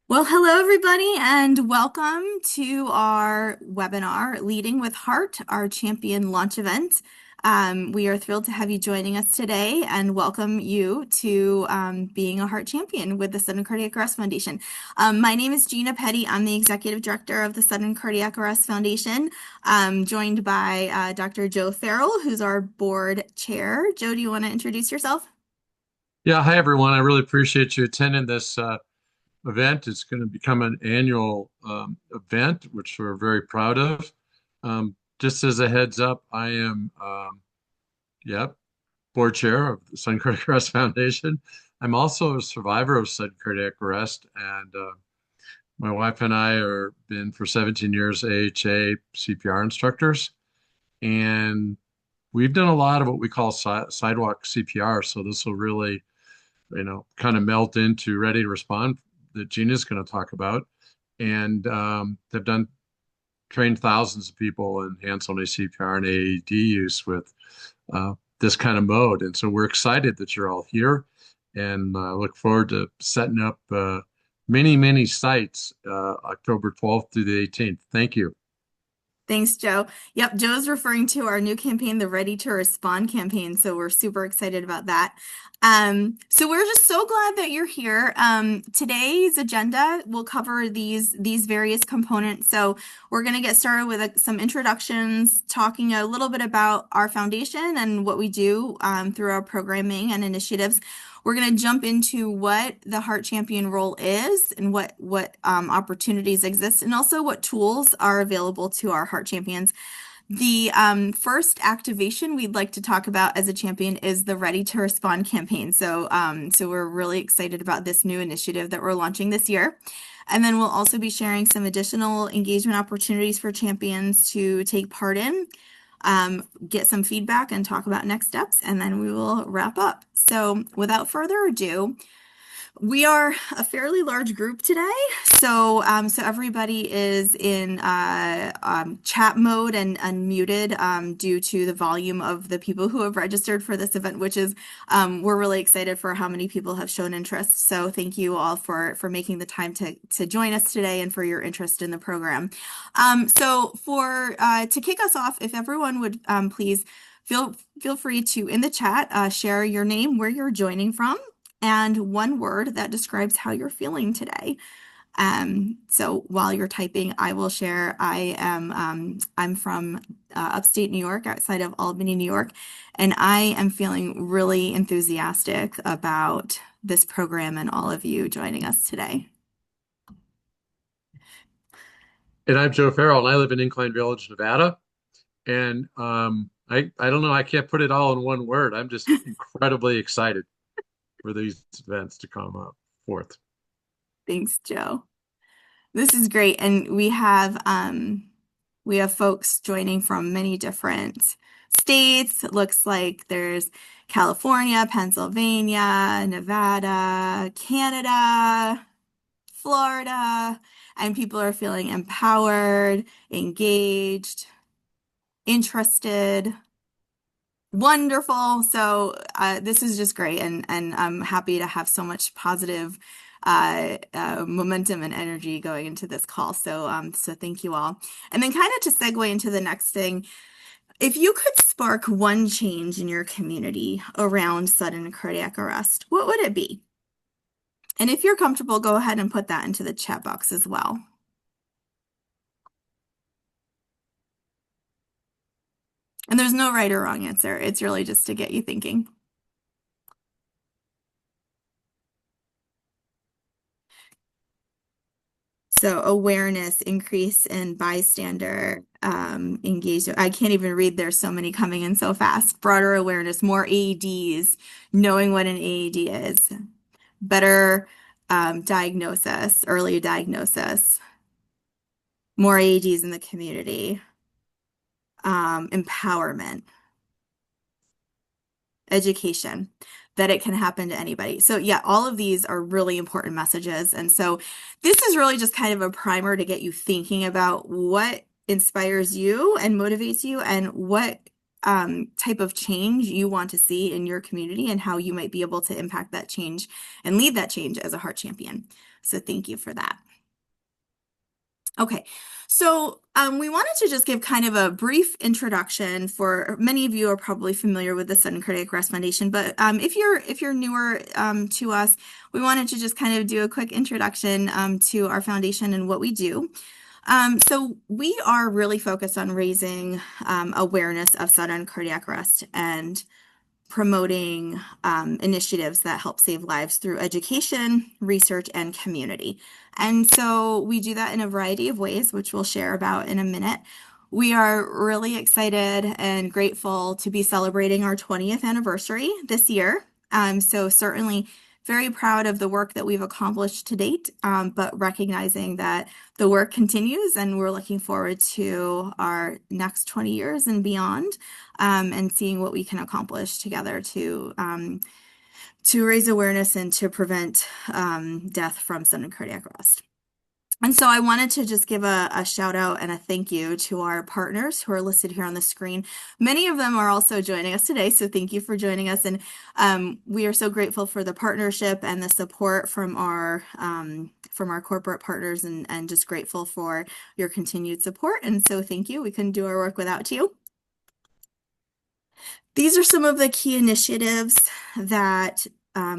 Well, hello everybody, and welcome to our webinar, Leading with Heart, our champion launch event. We are thrilled to have you joining us today and welcome you to being a heart champion with the Sudden Cardiac Arrest Foundation. My name is Gina Petty. I'm the executive director of the Sudden Cardiac Arrest Foundation, joined by Dr. Joe Farrell, who's our board chair. Joe, do you want to introduce yourself? Yeah, hi everyone. I really appreciate you attending this event. It's going to become an annual event, which we're very proud of. Just as a heads up, I am, yep, board chair of the Sudden Cardiac Arrest Foundation. I'm also a survivor of sudden cardiac arrest, and my wife and I are been for 17 years AHA CPR instructors, and we've done a lot of what we call sidewalk CPR. So this will really kind of melt into ready to respond that Gina's going to talk about. And they've done trained thousands of people in hands-only CPR and AED use with this kind of mode. And so we're excited that you're all here and look forward to setting up many sites October 12th through the 18th. Thank you. Thanks, Joe. Yep, Joe's referring to our new campaign, the Ready to Respond campaign. So we're super excited about that. So we're just so glad that you're here. Today's agenda will cover these various components. So we're going to get started with some introductions, talking a little bit about our foundation and what we do through our programming and initiatives. We're going to jump into what the Heart Champion role is and what opportunities exist, and also what tools are available to our Heart Champions. The first activation we'd like to talk about as a champion is the Ready to Respond campaign. So we're really excited about this new initiative that we're launching this year. And then we'll also be sharing some additional engagement opportunities for champions to take part in, get some feedback and talk about next steps, and then we will wrap up. So without further ado, we are a fairly large group today, so everybody is in chat mode and unmuted due to the volume of the people who have registered for this event, which is we're really excited for how many people have shown interest. So thank you all for making the time to join us today and for your interest in the program. So for to kick us off, if everyone would please feel free to in the chat share your name, where you're joining from, and one word that describes how you're feeling today. So while you're typing, I will share. I'm from upstate New York, outside of Albany, New York, and I am feeling really enthusiastic about this program and all of you joining us today. And I'm Joe Farrell, and I live in Incline Village, Nevada. And I don't know, I can't put it all in one word. I'm just incredibly excited for these events to come up forth. Thanks, Joe. This is great, and we have folks joining from many different states. It looks like there's California, Pennsylvania, Nevada, Canada, Florida, and people are feeling empowered, engaged, interested. Wonderful. So this is just great, and I'm happy to have so much positive momentum and energy going into this call. So thank you all. And then kind of to segue into the next thing, if you could spark one change in your community around sudden cardiac arrest, what would it be? And if you're comfortable, go ahead and put that into the chat box as well. And there's no right or wrong answer. It's really just to get you thinking. So awareness, increase in bystander engagement. I can't even read. There's so many coming in so fast. Broader awareness, more AEDs, knowing what an AED is, better diagnosis, early diagnosis, more AEDs in the community, empowerment, education, that it can happen to anybody. So yeah, all of these are really important messages. And so this is really just kind of a primer to get you thinking about what inspires you and motivates you and what type of change you want to see in your community and how you might be able to impact that change and lead that change as a heart champion. So thank you for that. Okay, so we wanted to just give kind of a brief introduction. For many of you are probably familiar with the Sudden Cardiac Arrest Foundation, but if you're newer to us, we wanted to just kind of do a quick introduction to our foundation and what we do. So we are really focused on raising awareness of sudden cardiac arrest and promoting initiatives that help save lives through education, research, and community. And so we do that in a variety of ways, which we'll share about in a minute. We are really excited and grateful to be celebrating our 20th anniversary this year. So certainly very proud of the work that we've accomplished to date, but recognizing that the work continues and we're looking forward to our next 20 years and beyond, and seeing what we can accomplish together to raise awareness and to prevent death from sudden cardiac arrest. And so I wanted to just give a shout out and a thank you to our partners who are listed here on the screen. Many of them are also joining us today, so thank you for joining us. And we are so grateful for the partnership and the support from our corporate partners, and just grateful for your continued support. And so thank you. We couldn't do our work without you. These are some of the key initiatives that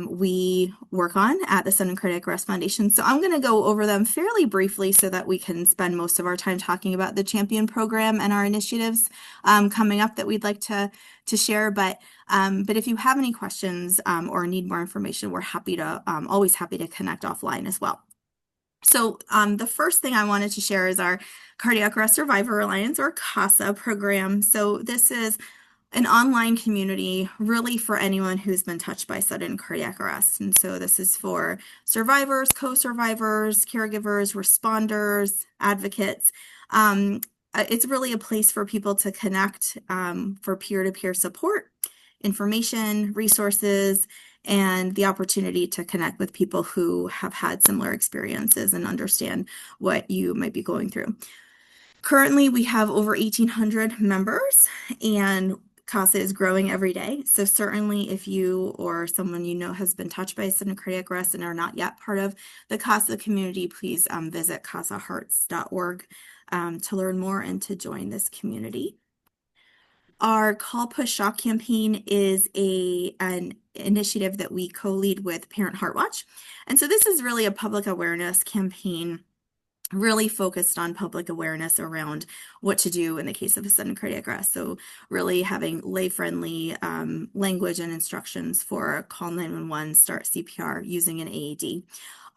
we work on at the Sudden Cardiac Arrest Foundation. So I'm going to go over them fairly briefly so that we can spend most of our time talking about the Champion program and our initiatives coming up that we'd like to share. But if you have any questions or need more information, we're always happy to connect offline as well. So the first thing I wanted to share is our Cardiac Arrest Survivor Alliance, or CASA program. So this is an online community really for anyone who's been touched by sudden cardiac arrest. And so this is for survivors, co-survivors, caregivers, responders, advocates. It's really a place for people to connect for peer-to-peer support, information, resources, and the opportunity to connect with people who have had similar experiences and understand what you might be going through. Currently, we have over 1,800 members, and CASA is growing every day. So certainly if you or someone you know has been touched by sudden cardiac arrest and are not yet part of the CASA community, please visit casahearts.org to learn more and to join this community. Our Call Push Shock campaign is an initiative that we co-lead with Parent Heart Watch. And so this is really a public awareness campaign, really focused on public awareness around what to do in the case of a sudden cardiac arrest. So really having lay-friendly language and instructions for call 911, start CPR using an AED.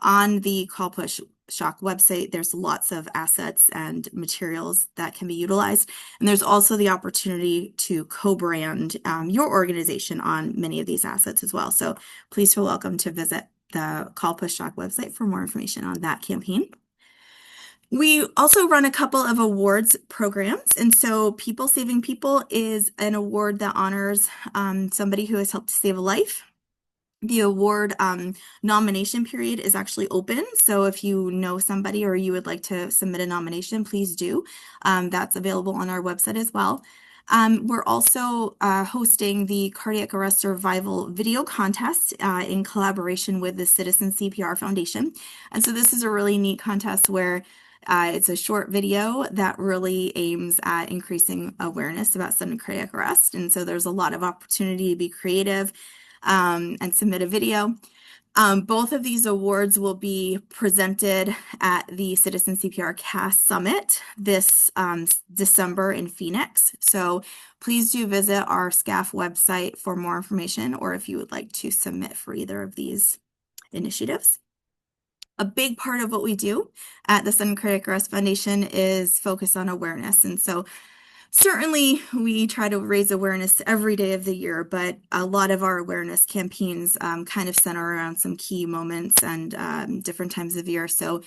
On the Call Push Shock website, there's lots of assets and materials that can be utilized. And there's also the opportunity to co-brand your organization on many of these assets as well. So please feel welcome to visit the Call Push Shock website for more information on that campaign. We also run a couple of awards programs. And so People Saving People is an award that honors somebody who has helped to save a life. The award nomination period is actually open. So if you know somebody or you would like to submit a nomination, please do. That's available on our website as well. We're also hosting the Cardiac Arrest Survival Video Contest in collaboration with the Citizen CPR Foundation. And so this is a really neat contest where it's a short video that really aims at increasing awareness about sudden cardiac arrest. And so there's a lot of opportunity to be creative and submit a video. Both of these awards will be presented at the Citizen CPR CAS Summit this December in Phoenix. So please do visit our SCAF website for more information, or if you would like to submit for either of these initiatives. A big part of what we do at the Sudden Cardiac Arrest Foundation is focus on awareness. And so certainly we try to raise awareness every day of the year, but a lot of our awareness campaigns kind of center around some key moments and different times of year. So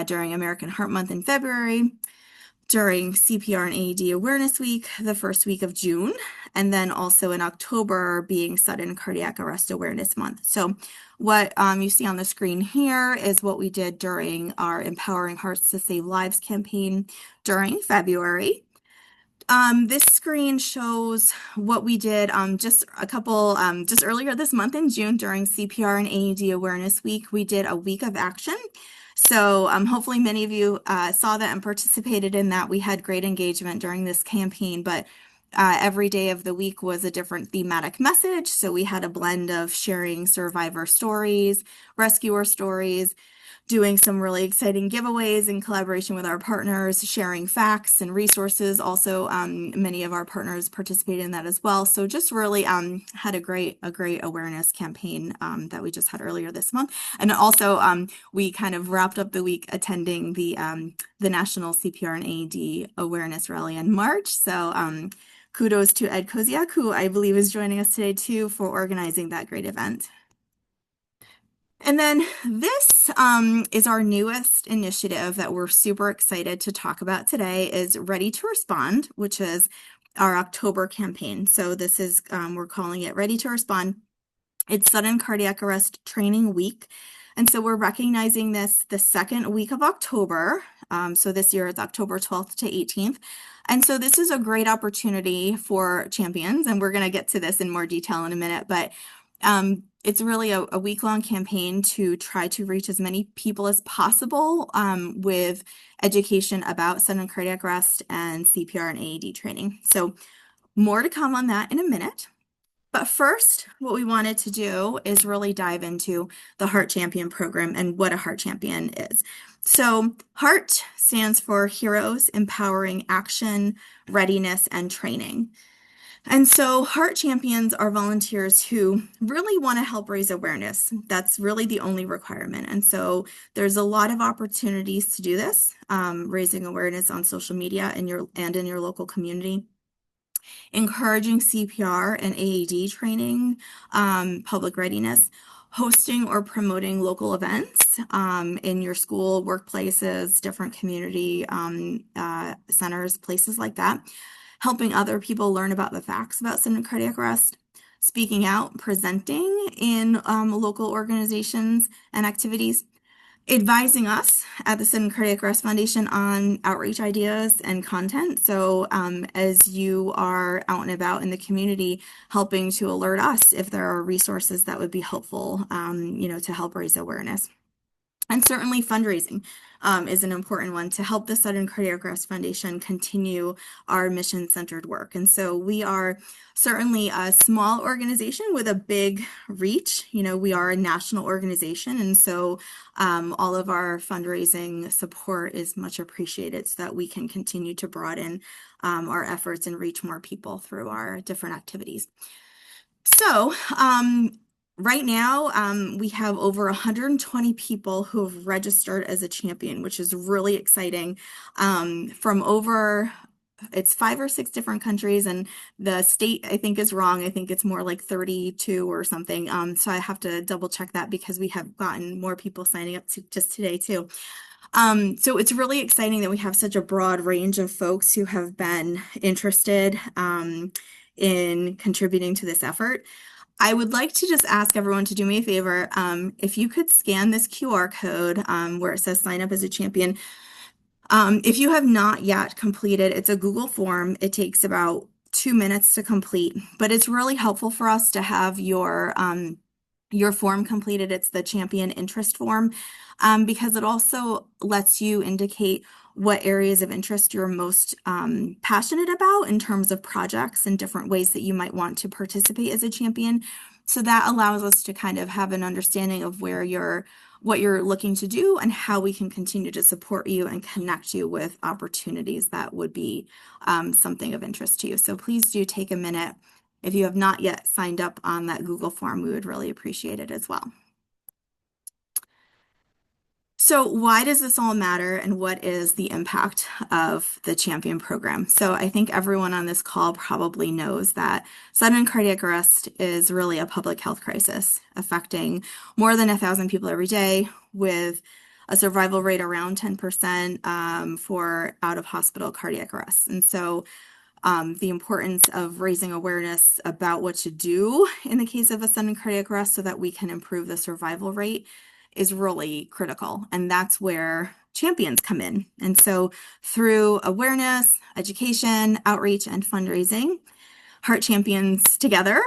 during American Heart Month in February, during CPR and AED Awareness Week, the first week of June, and then also in October being Sudden Cardiac Arrest Awareness Month. So what you see on the screen here is what we did during our Empowering Hearts to Save Lives campaign during February. This screen shows what we did just earlier this month in June during CPR and AED Awareness Week. We did a week of action. So hopefully many of you saw that and participated in that. We had great engagement during this campaign, but every day of the week was a different thematic message. So we had a blend of sharing survivor stories, rescuer stories, doing some really exciting giveaways in collaboration with our partners, sharing facts and resources. Also, many of our partners participated in that as well. So just really had a great awareness campaign that we just had earlier this month. And also, we kind of wrapped up the week attending the National CPR and AED Awareness Rally in March. So kudos to Ed Koziak, who I believe is joining us today too, for organizing that great event. And then this is our newest initiative that we're super excited to talk about today is Ready to Respond, which is our October campaign. So this is, we're calling it Ready to Respond. It's Sudden Cardiac Arrest Training Week. And so we're recognizing this the second week of October. So this year it's October 12th to 18th. And so this is a great opportunity for champions, and we're going to get to this in more detail in a minute, but it's really a week-long campaign to try to reach as many people as possible with education about sudden cardiac arrest and CPR and AED training. So more to come on that in a minute. But first, what we wanted to do is really dive into the Heart Champion program and what a Heart Champion is. So Heart stands for Heroes Empowering Action, Readiness, and Training. And so Heart Champions are volunteers who really want to help raise awareness. That's really the only requirement. And so there's a lot of opportunities to do this, raising awareness on social media and in your local community, encouraging CPR and AED training, public readiness, hosting or promoting local events in your school, workplaces, different community centers, places like that, helping other people learn about the facts about sudden cardiac arrest, speaking out, presenting in local organizations and activities, advising us at the Sudden Cardiac Arrest Foundation on outreach ideas and content. So as you are out and about in the community, helping to alert us if there are resources that would be helpful, to help raise awareness. And certainly fundraising is an important one to help the Sudden Cardiac Arrest Foundation continue our mission-centered work. And so we are certainly a small organization with a big reach. We are a national organization, and so all of our fundraising support is much appreciated so that we can continue to broaden our efforts and reach more people through our different activities. So, right now, we have over 120 people who have registered as a champion, which is really exciting. It's 5 or 6 different countries, and the state I think is wrong. I think it's more like 32 or something. So I have to double check that because we have gotten more people signing up just today too. So it's really exciting that we have such a broad range of folks who have been interested in contributing to this effort. I would like to just ask everyone to do me a favor. If you could scan this QR code where it says sign up as a champion. If you have not yet completed, it's a Google form. It takes about 2 minutes to complete, but it's really helpful for us to have your form completed. It's the champion interest form because it also lets you indicate what areas of interest you're most passionate about in terms of projects and different ways that you might want to participate as a champion. So that allows us to kind of have an understanding of what you're looking to do and how we can continue to support you and connect you with opportunities that would be something of interest to you. So please do take a minute. If you have not yet signed up on that Google form, we would really appreciate it as well. So why does this all matter and what is the impact of the Champion program? So I think everyone on this call probably knows that sudden cardiac arrest is really a public health crisis affecting more than 1,000 people every day with a survival rate around 10% for out-of-hospital cardiac arrests. And so the importance of raising awareness about what to do in the case of a sudden cardiac arrest so that we can improve the survival rate is really critical. And that's where champions come in. And so through awareness, education, outreach, and fundraising, Heart Champions together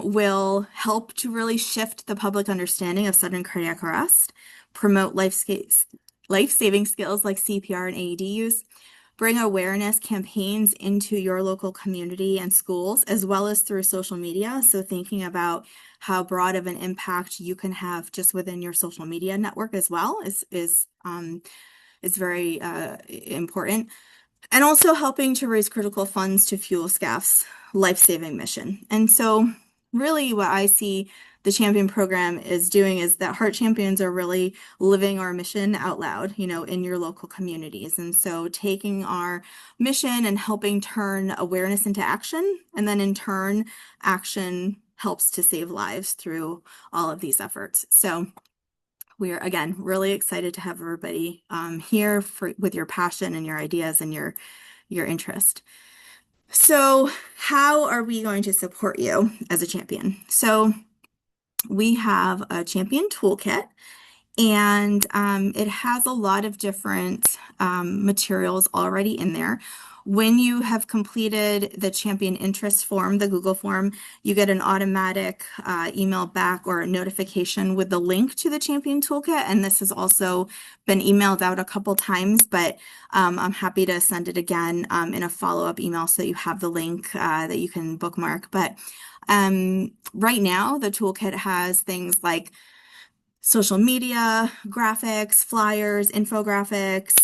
will help to really shift the public understanding of sudden cardiac arrest, promote life-saving skills like CPR and AED use, bring awareness campaigns into your local community and schools, as well as through social media. So thinking about how broad of an impact you can have just within your social media network as well is very important. And also helping to raise critical funds to fuel SCAF's life-saving mission. And so really what I see the Champion program is doing is that Heart Champions are really living our mission out loud, in your local communities. And so taking our mission and helping turn awareness into action, and then in turn, action helps to save lives through all of these efforts. So we are, again, really excited to have everybody here with your passion and your ideas and your interest. So how are we going to support you as a champion? So we have a champion toolkit, and it has a lot of different materials already in there. When you have completed the champion interest form, the Google form, you get an automatic email back or a notification with the link to the champion toolkit. And this has also been emailed out a couple times, but I'm happy to send it again in a follow-up email so that you have the link that you can bookmark. But right now, the toolkit has things like social media, graphics, flyers, infographics,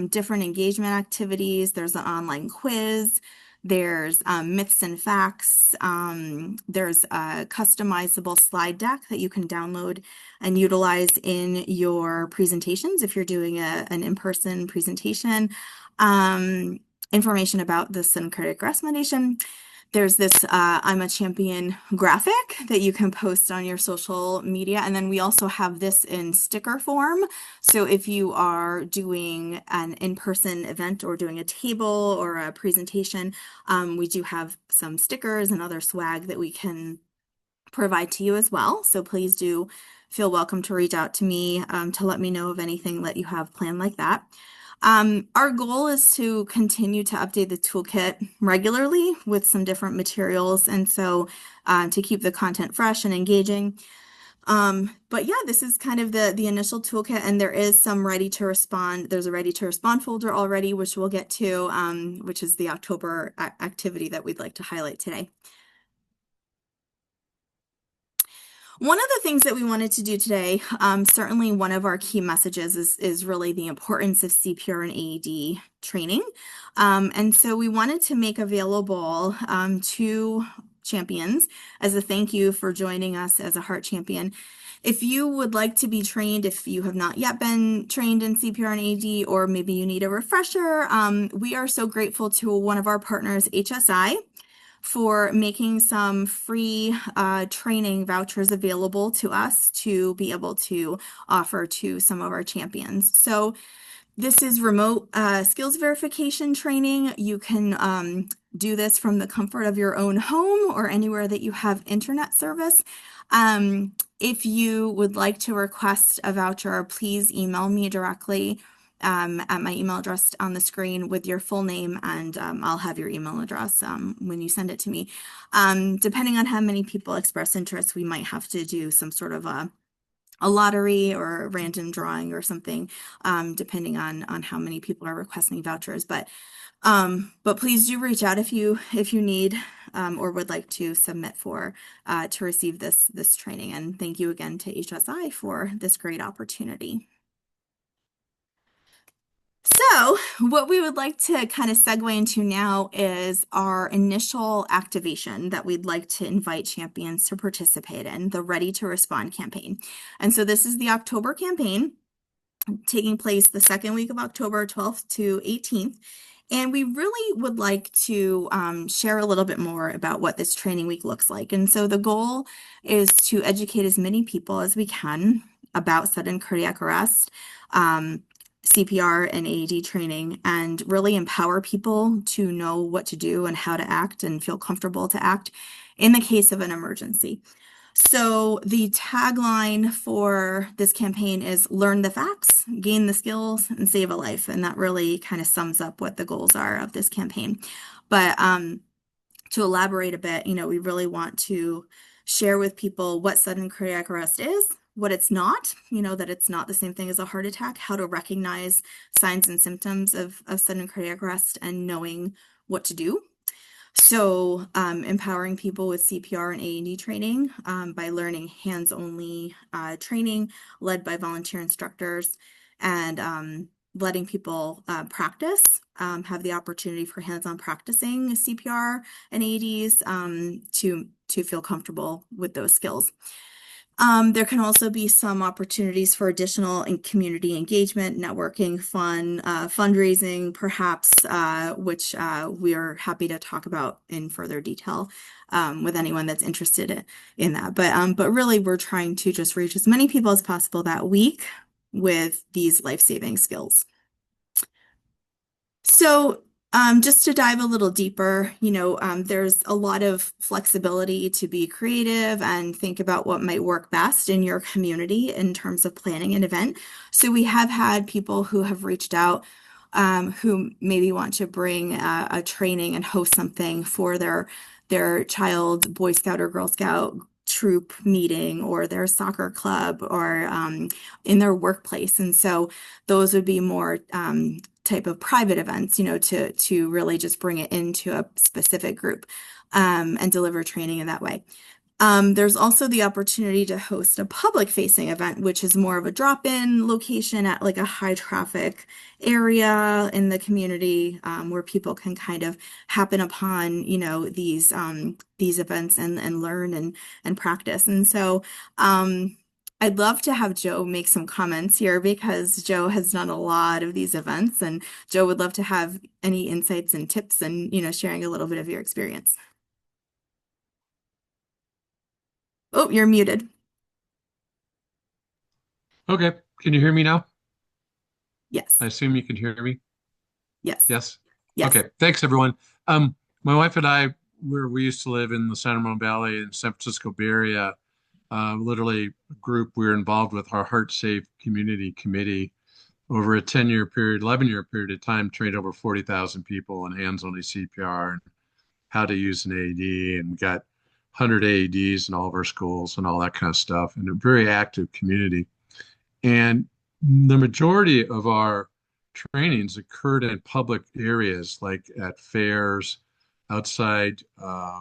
different engagement activities. There's an online quiz. There's myths and facts. There's a customizable slide deck that you can download and utilize in your presentations if you're doing an in-person presentation. Information about the Sudden Cardiac Arrest Foundation. There's this I'm a Champion graphic that you can post on your social media. And then we also have this in sticker form. So if you are doing an in-person event or doing a table or a presentation, we do have some stickers and other swag that we can provide to you as well. So please do feel welcome to reach out to me to let me know of anything that you have planned like that. Our goal is to continue to update the toolkit regularly with some different materials, and so to keep the content fresh and engaging. But yeah, this is kind of the initial toolkit, and there is some ready to respond. There's a ready to respond folder already, which we'll get to, which is the October activity that we'd like to highlight today. One of the things that we wanted to do today, certainly one of our key messages is really the importance of CPR and AED training. And so we wanted to make available to champions as a thank you for joining us as a Heart Champion. If you would like to be trained, if you have not yet been trained in CPR and AED, or maybe you need a refresher, we are so grateful to one of our partners, HSI, for making some free training vouchers available to us to be able to offer to some of our champions. So this is remote skills verification training. You can do this from the comfort of your own home or anywhere that you have internet service. If you would like to request a voucher, please email me directly at my email address on the screen with your full name, and I'll have your email address when you send it to me. Depending on how many people express interest, we might have to do some sort of a lottery or a random drawing or something, depending on how many people are requesting vouchers. But please do reach out if you need or would like to submit for to receive this training. And thank you again to HSI for this great opportunity. So what we would like to kind of segue into now is our initial activation that we'd like to invite champions to participate in, the Ready to Respond campaign. And so this is the October campaign taking place the second week of October, 12th to 18th. And we really would like to share a little bit more about what this training week looks like. And so the goal is to educate as many people as we can about sudden cardiac arrest, CPR and AED training, and really empower people to know what to do and how to act and feel comfortable to act in the case of an emergency. So the tagline for this campaign is learn the facts, gain the skills, and save a life. And that really kind of sums up what the goals are of this campaign. But to elaborate a bit, we really want to share with people what sudden cardiac arrest is, what it's not, that it's not the same thing as a heart attack, how to recognize signs and symptoms of sudden cardiac arrest, and knowing what to do. So, empowering people with CPR and A&E training by learning hands-only training led by volunteer instructors and letting people practice, have the opportunity for hands-on practicing CPR and AEDs to feel comfortable with those skills. There can also be some opportunities for additional community engagement, networking, fun, fundraising, perhaps, which we are happy to talk about in further detail with anyone that's interested in that. But really, we're trying to just reach as many people as possible that week with these life-saving skills. So, just to dive a little deeper, there's a lot of flexibility to be creative and think about what might work best in your community in terms of planning an event. So, we have had people who have reached out who maybe want to bring a training and host something for their child Boy Scout or Girl Scout troop meeting or their soccer club or in their workplace. And so those would be more type of private events, to really just bring it into a specific group and deliver training in that way. There's also the opportunity to host a public facing event, which is more of a drop-in location at like a high traffic area in the community where people can kind of happen upon, these events and learn and practice. And so I'd love to have Joe make some comments here because Joe has done a lot of these events and Joe would love to have any insights and tips and, sharing a little bit of your experience. Oh, you're muted. Okay, can you hear me now? Yes. I assume you can hear me. Yes. Yes. Yes. Okay. Thanks, everyone. My wife and I, where we used to live in the San Ramon Valley in San Francisco Bay Area, literally a group we were involved with our Heart Safe Community Committee over a 10-year period, 11-year period of time, trained over 40,000 people in hands-only CPR and how to use an AED, and we got 100 AEDs in all of our schools and all that kind of stuff, and a very active community. And the majority of our trainings occurred in public areas like at fairs, outside uh,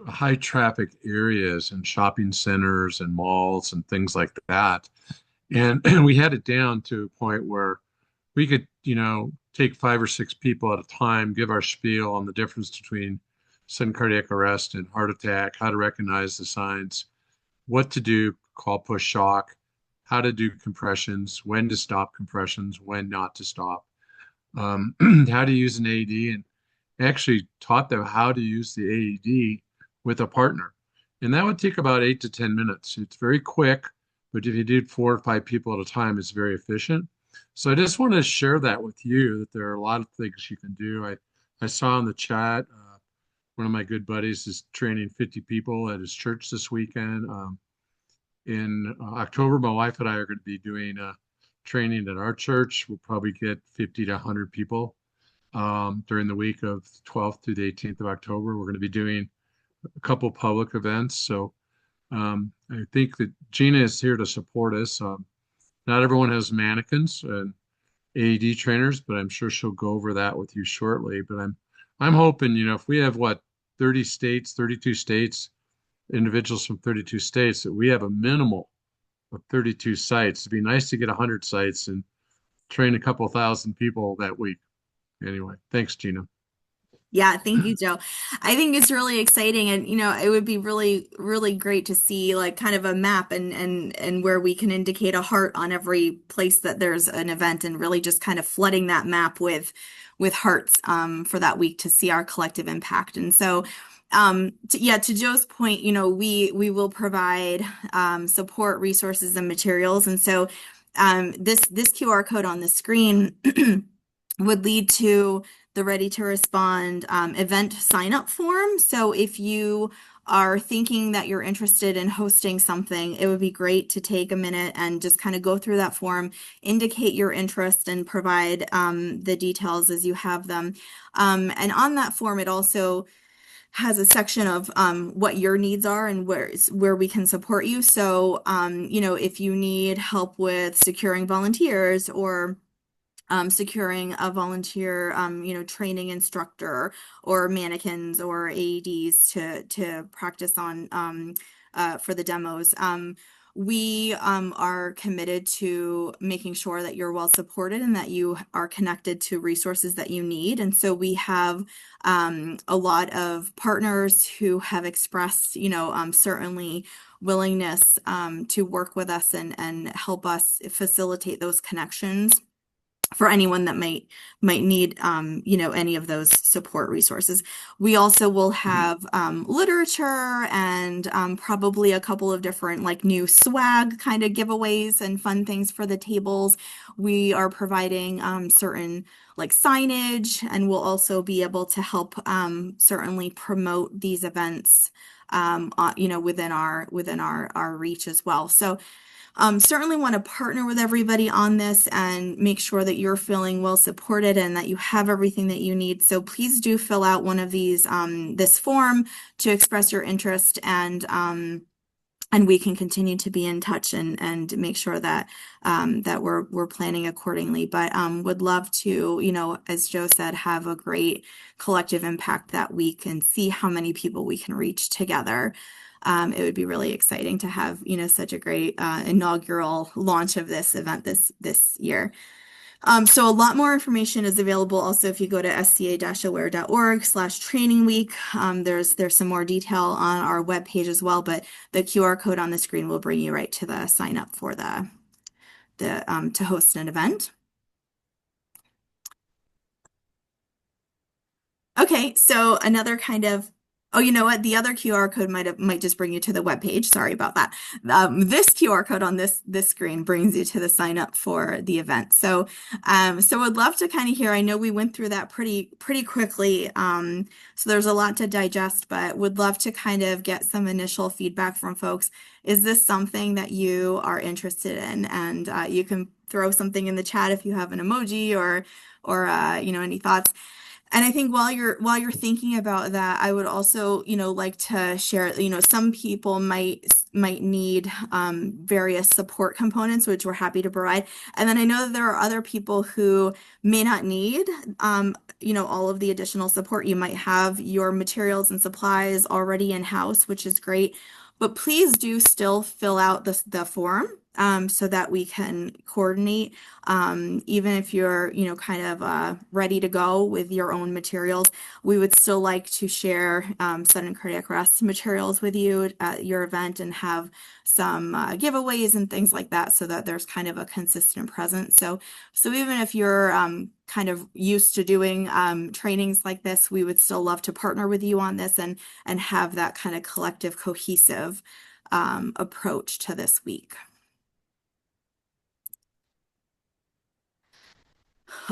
high traffic areas and shopping centers and malls and things like that. And we had it down to a point where we could, take 5 or 6 people at a time, give our spiel on the difference between sudden cardiac arrest and heart attack, how to recognize the signs, what to do, call push shock, how to do compressions, when to stop compressions, when not to stop, how to use an AED, and actually taught them how to use the AED with a partner. And that would take about 8 to 10 minutes. It's very quick, but if you do 4 or 5 people at a time, it's very efficient. So I just want to share that with you that there are a lot of things you can do. I saw in the chat, one of my good buddies is training 50 people at his church this weekend. In October, my wife and I are going to be doing training at our church. We'll probably get 50 to 100 people during the week of the 12th to the 18th of October. We're going to be doing a couple public events. So I think that Gina is here to support us. Not everyone has mannequins and AED trainers, but I'm sure she'll go over that with you shortly. But I'm hoping, if we have 30 states, 32 states, individuals from 32 states, that we have a minimal of 32 sites. It'd be nice to get 100 sites and train a couple thousand people that week. Anyway, thanks, Gina. Yeah, thank you, Joe. I think it's really exciting and it would be really, really great to see like kind of a map and where we can indicate a heart on every place that there's an event and really just kind of flooding that map with hearts for that week to see our collective impact. And so to Joe's point, we will provide support resources and materials. And so this QR code on the screen would lead to the Ready to Respond event sign up form. So if you are thinking that you're interested in hosting something, it would be great to take a minute and just kind of go through that form, indicate your interest, and provide the details as you have them. And on that form, it also has a section of what your needs are and where we can support you. So, if you need help with securing volunteers or securing a volunteer, training instructor or mannequins or AEDs to practice on for the demos. We are committed to making sure that you're well supported and that you are connected to resources that you need. And so we have a lot of partners who have expressed, certainly willingness to work with us and help us facilitate those connections for anyone that might need any of those support resources. We also will have literature and probably a couple of different like new swag kind of giveaways and fun things for the tables. We are providing certain like signage, and we'll also be able to help certainly promote these events within our reach as well. So certainly want to partner with everybody on this and make sure that you're feeling well supported and that you have everything that you need. So please do fill out one of these, this form to express your interest, and we can continue to be in touch and make sure that that we're planning accordingly. But would love to, as Joe said, have a great collective impact that week and see how many people we can reach together. It would be really exciting to have, such a great inaugural launch of this event this year. So a lot more information is available also if you go to sca-aware.org/training week. There's some more detail on our webpage as well, but the QR code on the screen will bring you right to the sign up for the to host an event. Okay, so another kind of, oh, you know what? The other QR code might just bring you to the web page. Sorry about that. This QR code on this screen brings you to the sign up for the event. So would love to kind of hear. I know we went through that pretty quickly. So there's a lot to digest, but would love to kind of get some initial feedback from folks. Is this something that you are interested in? And you can throw something in the chat if you have an emoji or any thoughts. And I think while you're thinking about that, I would also, like to share, some people might need various support components, which we're happy to provide. And then I know that there are other people who may not need, all of the additional support. You might have your materials and supplies already in-house, which is great. But please do still fill out the form so that we can coordinate. Even if you're, kind of ready to go with your own materials, we would still like to share sudden cardiac arrest materials with you at your event and have some giveaways and things like that so that there's kind of a consistent presence. So even if you're kind of used to doing trainings like this, we would still love to partner with you on this and have that kind of collective, cohesive approach to this week.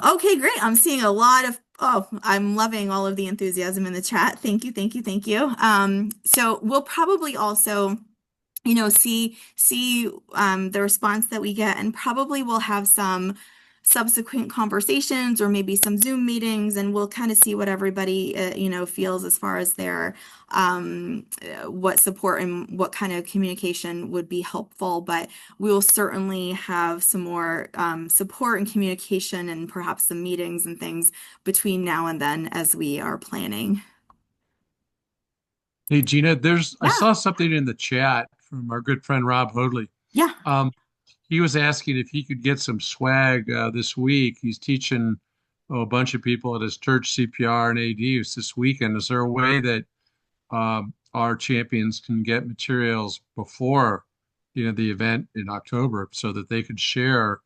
Okay, great. I'm seeing a lot of, I'm loving all of the enthusiasm in the chat. Thank you, thank you, thank you. So we'll probably also, see the response that we get, and probably we'll have some subsequent conversations or maybe some Zoom meetings, and we'll kind of see what everybody, feels as far as their what support and what kind of communication would be helpful. But we will certainly have some more support and communication and perhaps some meetings and things between now and then as we are planning. Hey Gina, I Yeah, saw something in the chat from our good friend Rob Hoadley. yeah. Um, he was asking if he could get some swag this week. He's teaching a bunch of people at his church CPR and ADs this weekend. Is there a way that our champions can get materials before, the event in October so that they could share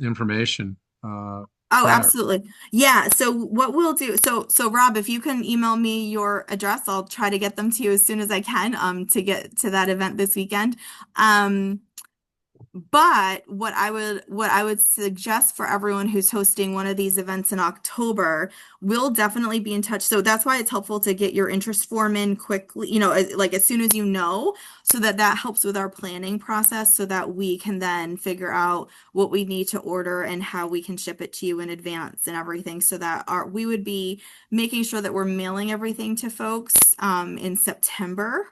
information Oh, prior? absolutely. Yeah. So what we'll do, so Rob, if you can email me your address, I'll try to get them to you as soon as I can, to get to that event this weekend. Um, But what I would suggest for everyone who's hosting one of these events in October, we'll definitely be in touch. So that's why it's helpful to get your interest form in quickly, like as soon as you know, so that that helps with our planning process so that we can then figure out what we need to order and how we can ship it to you in advance and everything so that we would be making sure that we're mailing everything to folks in September.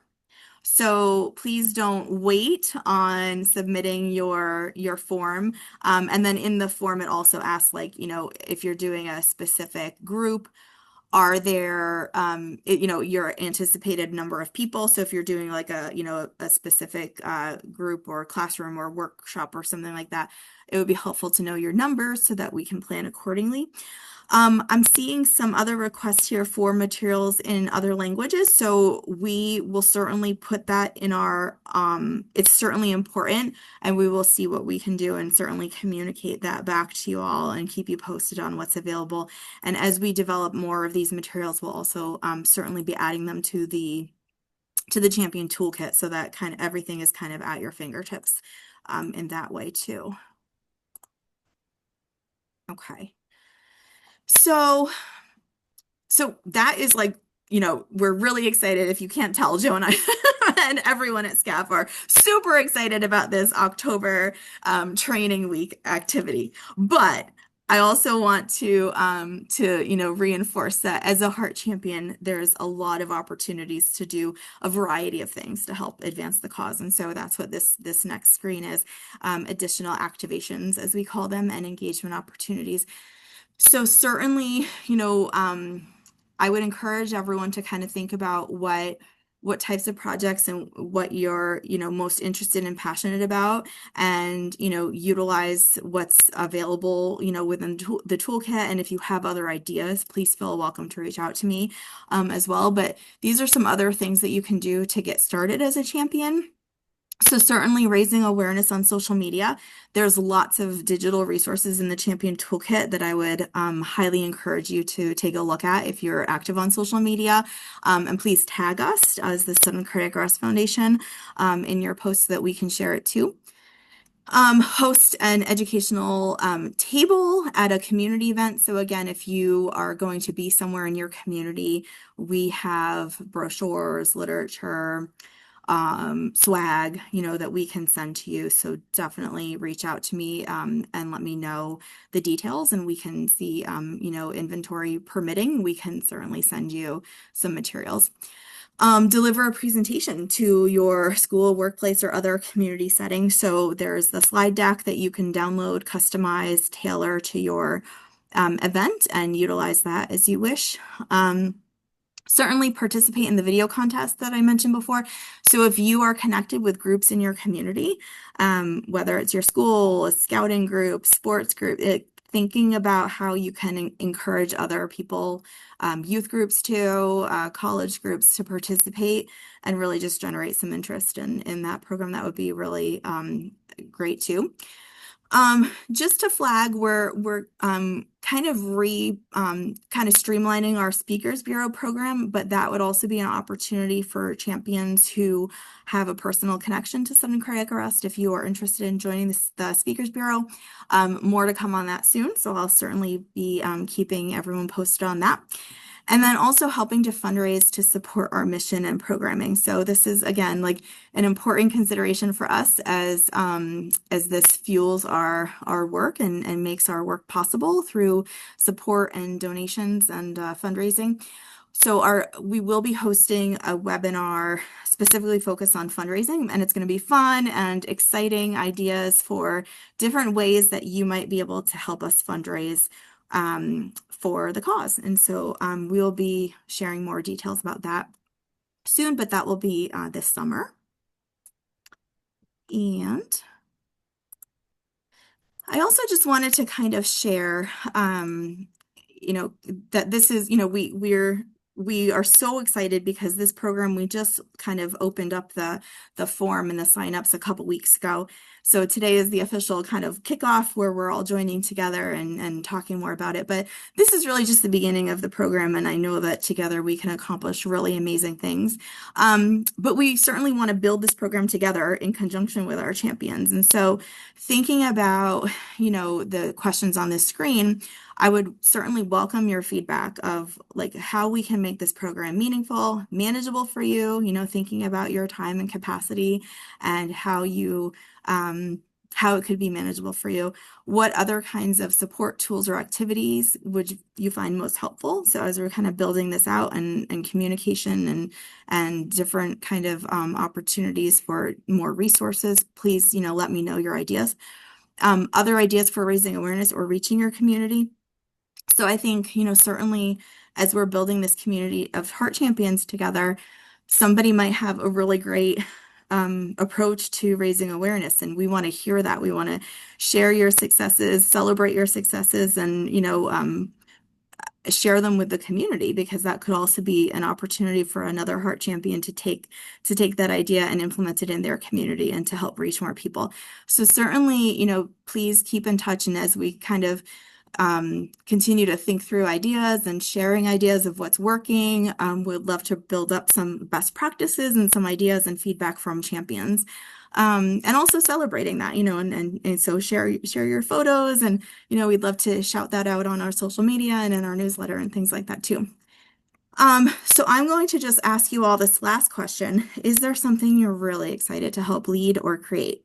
So please don't wait on submitting your form. And then in the form, it also asks like, if you're doing a specific group, are there, your anticipated number of people? So if you're doing like a specific group or classroom or workshop or something like that, it would be helpful to know your numbers so that we can plan accordingly. I'm seeing some other requests here for materials in other languages, so we will certainly put that in it's certainly important, and we will see what we can do and certainly communicate that back to you all and keep you posted on what's available. And as we develop more of these materials, we'll also certainly be adding them to the Champion Toolkit so that kind of everything is kind of at your fingertips in that way too. Okay. So So that is like, we're really excited. If you can't tell, Joe and I and everyone at SCAF are super excited about this October training week activity. But I also want to reinforce that as a heart champion, there's a lot of opportunities to do a variety of things to help advance the cause. And so that's what this next screen is, additional activations, as we call them, and engagement opportunities. So certainly, I would encourage everyone to kind of think about what types of projects and what you're, most interested and passionate about, and, utilize what's available, within the toolkit. And if you have other ideas, please feel welcome to reach out to me, as well. But these are some other things that you can do to get started as a champion. So certainly raising awareness on social media. There's lots of digital resources in the Champion Toolkit that I would highly encourage you to take a look at if you're active on social media. And please tag us as the Sudden Cardiac Arrest Foundation in your posts so that we can share it too. Host an educational table at a community event. So again, if you are going to be somewhere in your community, we have brochures, literature, swag, that we can send to you. So definitely reach out to me and let me know the details, and we can see, inventory permitting, we can certainly send you some materials. Deliver a presentation to your school, workplace, or other community setting. So there's the slide deck that you can download, customize, tailor to your event, and utilize that as you wish. Certainly participate in the video contest that I mentioned before. So if you are connected with groups in your community, whether it's your school, a scouting group, sports group, thinking about how you can encourage other people, youth groups too, college groups to participate and really just generate some interest in that program, that would be really great too. Just to flag, we're kind of streamlining our Speakers Bureau program, but that would also be an opportunity for champions who have a personal connection to sudden cardiac arrest. If you are interested in joining the Speakers Bureau, more to come on that soon. So I'll certainly be keeping everyone posted on that. And then also helping to fundraise to support our mission and programming. So this is again like an important consideration for us as this fuels our work and makes our work possible through support and donations and fundraising. So we will be hosting a webinar specifically focused on fundraising, and it's going to be fun and exciting ideas for different ways that you might be able to help us fundraise for the cause. And so we'll be sharing more details about that soon, but that will be this summer. And I also just wanted to kind of share, that this is, we're we are so excited because this program, we just kind of opened up the form and the signups a couple weeks ago. So today is the official kind of kickoff where we're all joining together and talking more about it. But this is really just the beginning of the program, and I know that together we can accomplish really amazing things. But we certainly want to build this program together in conjunction with our champions. And so thinking about, the questions on this screen, I would certainly welcome your feedback of like how we can make this program meaningful, manageable for you, thinking about your time and capacity and um, how it could be manageable for you. What other kinds of support tools or activities would you find most helpful? So as we're kind of building this out and communication and different kind of opportunities for more resources, please, let me know your ideas. Other ideas for raising awareness or reaching your community. So I think, certainly as we're building this community of heart champions together, somebody might have a really great approach to raising awareness, and we want to hear that. We want to share your successes, celebrate your successes, and, share them with the community because that could also be an opportunity for another heart champion to take that idea and implement it in their community and to help reach more people. So certainly, please keep in touch, and as we kind of continue to think through ideas and sharing ideas of what's working. We'd love to build up some best practices and some ideas and feedback from champions. And also celebrating that, and so share your photos, and we'd love to shout that out on our social media and in our newsletter and things like that too. So I'm going to just ask you all this last question. Is there something you're really excited to help lead or create?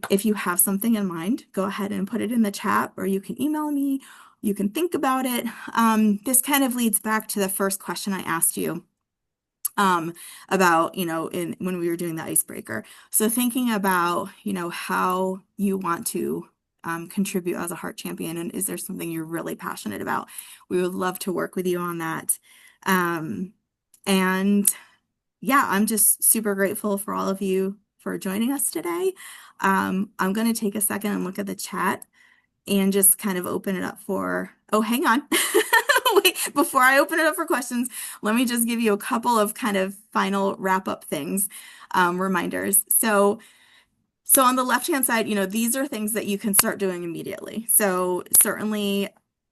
If you have something in mind, go ahead and put it in the chat, or you can email me. You can think about it. This kind of leads back to the first question I asked you about, when we were doing the icebreaker. So thinking about, how you want to contribute as a heart champion, and is there something you're really passionate about? We would love to work with you on that. Um, and yeah, I'm just super grateful for all of you for joining us today. I'm going to take a second and look at the chat and just kind of open it up for, oh, hang on. Wait, before I open it up for questions, let me just give you a couple of kind of final wrap up things, reminders. So on the left-hand side, these are things that you can start doing immediately. So certainly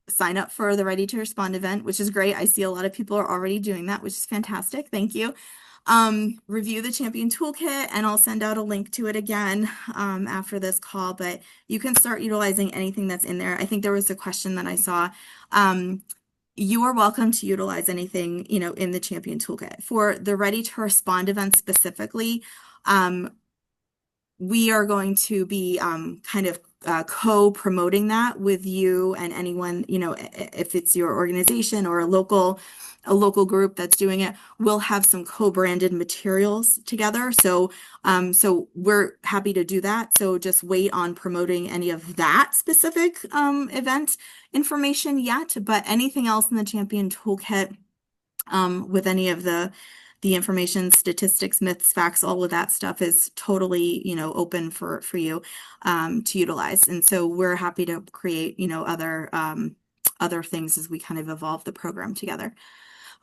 sign up for the Ready to Respond event, which is great. I see a lot of people are already doing that, which is fantastic. Thank you. Review the Champion Toolkit, and I'll send out a link to it again after this call, but you can start utilizing anything that's in there. I think there was a question that I saw. You are welcome to utilize anything, in the Champion Toolkit. For the Ready to Respond event specifically, we are going to be kind of co-promoting that with you and anyone, if it's your organization or a local group that's doing it, we'll have some co-branded materials together. So we're happy to do that. So just wait on promoting any of that specific event information yet, but anything else in the Champion Toolkit, with any of the information, statistics, myths, facts, all of that stuff is totally, open for you to utilize. And so we're happy to create, other things as we kind of evolve the program together.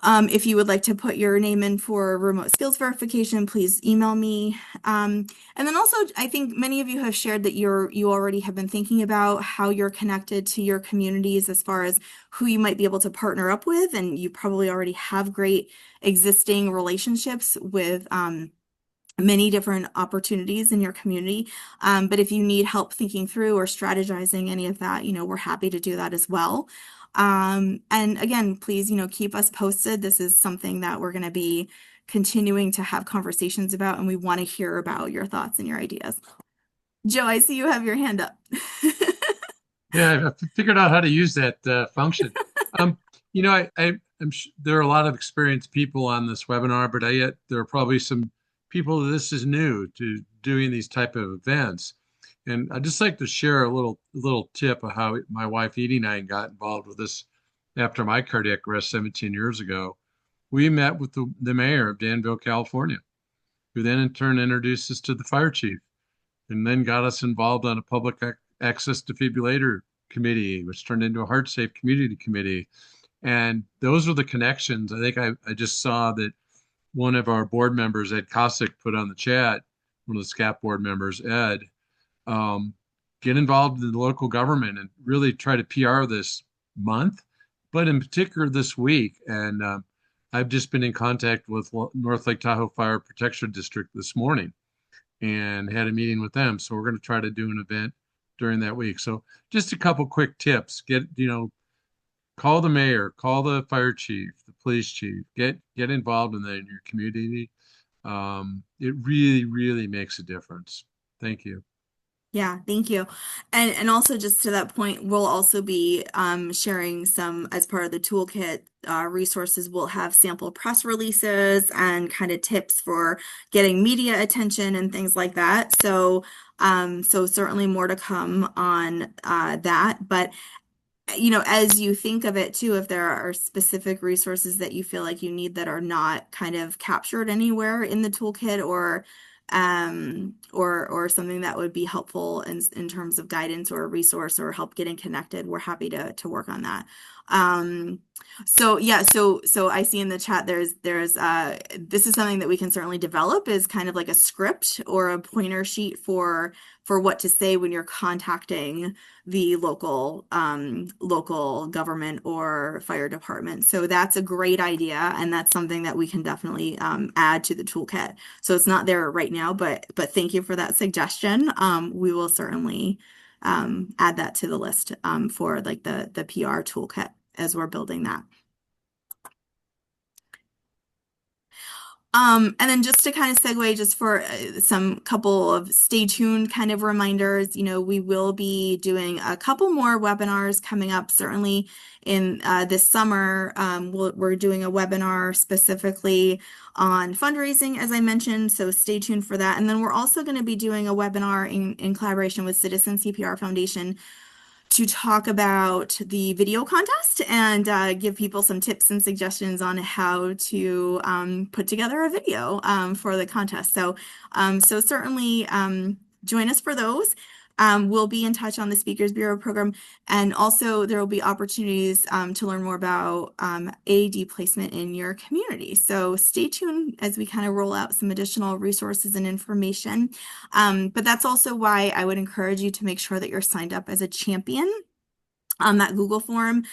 If you would like to put your name in for remote skills verification, please email me. And then also, I think many of you have shared that you already have been thinking about how you're connected to your communities as far as who you might be able to partner up with, and you probably already have great existing relationships with many different opportunities in your community. But if you need help thinking through or strategizing any of that, we're happy to do that as well. And again, please, keep us posted. This is something that we're going to be continuing to have conversations about, and we want to hear about your thoughts and your ideas. Joe, I see you have your hand up. Yeah, I figured out how to use that function. Um, there are a lot of experienced people on this webinar, but yet there are probably some people that this is new to doing these type of events. And I'd just like to share a little tip of how my wife Edie and I got involved with this after my cardiac arrest 17 years ago. We met with the mayor of Danville, California, who then in turn introduced us to the fire chief and then got us involved on a public access defibrillator committee, which turned into a heart safe community committee. And those are the connections. I think I just saw that one of our board members, Ed Cossack, put on the chat, one of the SCAP board members, Ed, um, get involved in the local government and really try to PR this month, but in particular this week. And I've just been in contact with North Lake Tahoe Fire Protection District this morning and had a meeting with them. So we're going to try to do an event during that week. So just a couple quick tips. Call the mayor, call the fire chief, the police chief, get involved in that in your community. It really, really makes a difference. Thank you. Yeah, thank you. And also just to that point, we'll also be sharing some as part of the toolkit resources. We'll have sample press releases and kind of tips for getting media attention and things like that. So certainly more to come on that. But as you think of it too, if there are specific resources that you feel like you need that are not kind of captured anywhere in the toolkit or something that would be helpful in terms of guidance or a resource or help getting connected, we're happy to work on that. Um, so yeah, so I see in the chat there's this is something that we can certainly develop is kind of like a script or a pointer sheet for what to say when you're contacting the local government or fire department. So that's a great idea, and that's something that we can definitely add to the toolkit. So it's not there right now, but thank you for that suggestion. We will certainly add that to the list for like the PR toolkit as we're building that. And then just to kind of segue, just for some couple of stay tuned kind of reminders, we will be doing a couple more webinars coming up, certainly in this summer. We're doing a webinar specifically on fundraising, as I mentioned, so stay tuned for that. And then we're also going to be doing a webinar in collaboration with Citizen CPR Foundation to talk about the video contest and give people some tips and suggestions on how to put together a video for the contest. So certainly join us for those. We'll be in touch on the Speakers Bureau program, and also there will be opportunities to learn more about AED placement in your community. So stay tuned as we kind of roll out some additional resources and information. But that's also why I would encourage you to make sure that you're signed up as a champion on that Google form,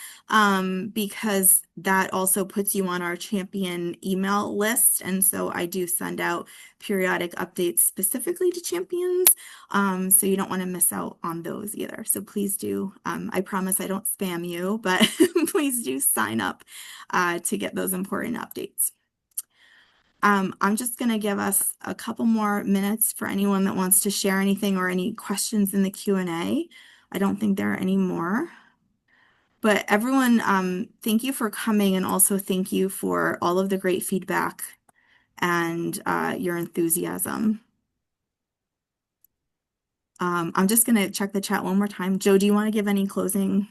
because that also puts you on our champion email list. And so I do send out periodic updates specifically to champions. So you don't want to miss out on those either. So please do. I promise I don't spam you, but please do sign up to get those important updates. I'm just going to give us a couple more minutes for anyone that wants to share anything or any questions in the Q&A. I don't think there are any more. But everyone, thank you for coming, and also thank you for all of the great feedback and your enthusiasm. I'm just going to check the chat one more time. Joe, do you want to give any closing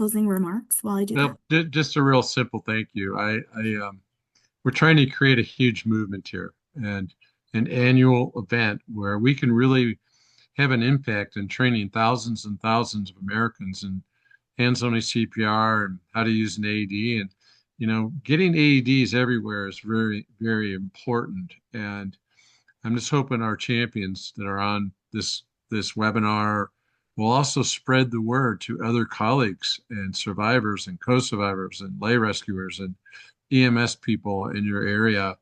remarks while I do that? Well, just a real simple thank you. We're trying to create a huge movement here and an annual event where we can really have an impact in training thousands and thousands of Americans in hands-on CPR and how to use an AED. And, getting AEDs everywhere is very, very important. And I'm just hoping our champions that are on this webinar will also spread the word to other colleagues and survivors and co-survivors and lay rescuers and EMS people in your area.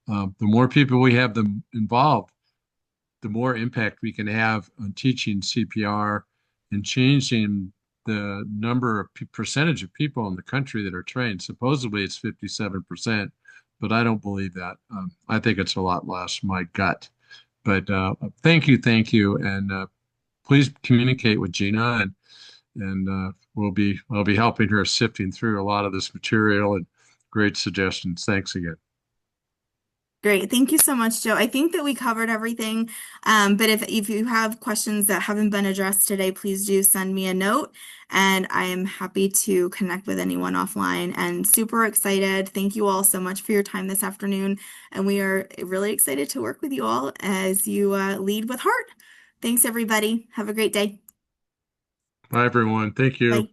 The more people we have them involved, the more impact we can have on teaching CPR and changing the number of percentage of people in the country that are trained. Supposedly it's 57%, but I don't believe that. I think it's a lot less, my gut. But thank you, and please communicate with Gina, and I'll be helping her sifting through a lot of this material and great suggestions. Thanks again. Great. Thank you so much, Joe. I think that we covered everything. But if you have questions that haven't been addressed today, please do send me a note, and I am happy to connect with anyone offline, and super excited. Thank you all so much for your time this afternoon. And we are really excited to work with you all as you lead with H.E.A.R.T. Thanks, everybody. Have a great day. Bye, everyone. Thank you. Bye.